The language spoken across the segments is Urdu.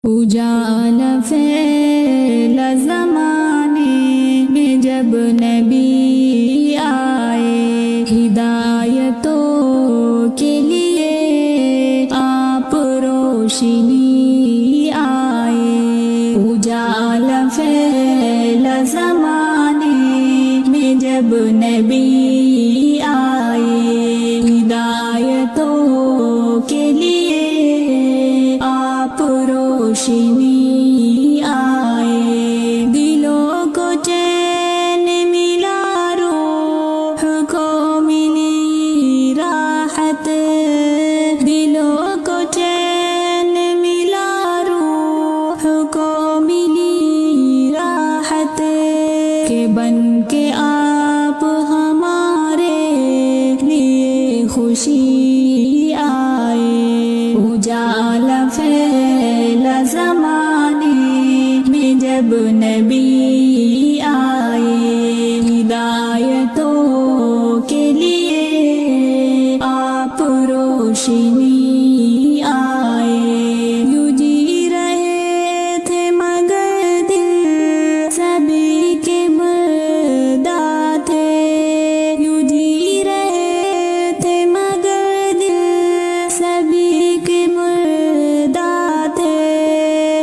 اجالا پھیلا زمانے میں جب نبی آئے، ہدایتوں کے لیے آپ روشنی آئے۔ اجالا پھیلا زمانے میں جب نبی آئے، ہدایتوں کے لیے آپ روشنی آئے۔ دلوں کو چین ملا، روح کو ملی راحت، دلوں کو چین ملا، روح کو ملی راحت، کہ بن کے آپ ہمارے لیے خوشی آئے۔ اجالا پھیلا زمانے میں جب نبی آئے، ہدایتوں کے لیے آپ روشنی آئے۔ یوں جی رہے تھے مگر دل سبھی کے مردہ تھے، یوں جی رہے تھے مگر دل سبھی کے مردہ تھے،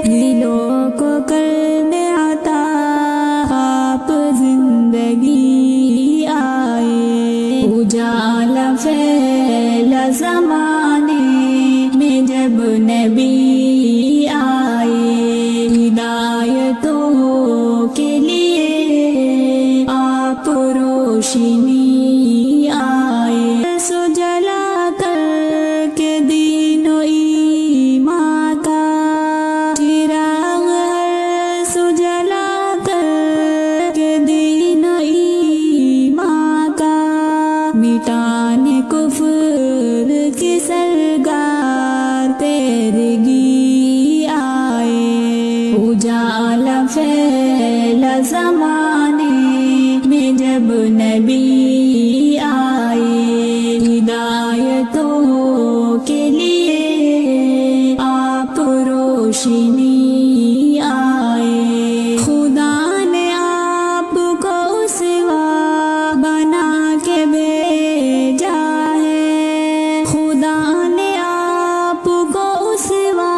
دلوں کو کرنے عطا آپ زندگی آئے۔ اجالا پھیلا زمانے میں جب نبی آئے، ہدایتوں کے لیے آپ روشنی آئے۔ سو جلا کر کے دین و ایمان کا چراغ، ہر سو جلا کر کے دین و ایمان کا، مٹانے کفر کی سرگار تیرگی آئے۔ اجالا پھیلا زمانے میں جب نبی آئے، ہدایتوں کے لیے آپ روشنی آئے۔ خدا نے آپ کو اسوہ بنا کے بھیجا ہے، خدا نے آپ کو اسوہ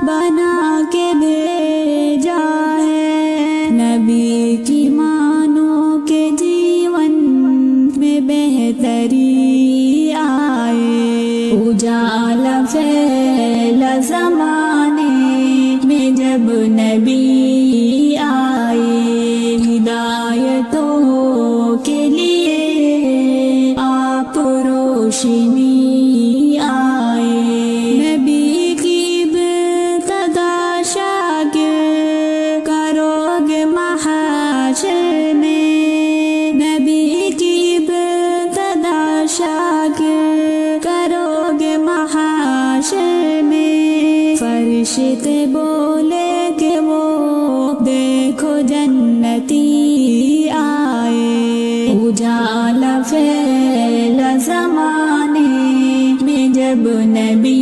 بنا کے بھیجا ہے، نبی کی مانو کے جیون میں بہتری آئے۔ اجالا پھیلا زمانے میں جب نبی آئے، ہدایتوں کے لیے آپ روشنی آئے۔ نبی کی ابتدا شاگرد کرو گے محشر میں، نبی کی ابتدا شاگرد کرو گے محشر میں، فرشتے بولے کہ وہ دیکھو جنتی آئے۔ اجالا پھیلا زمانے میں جب نبی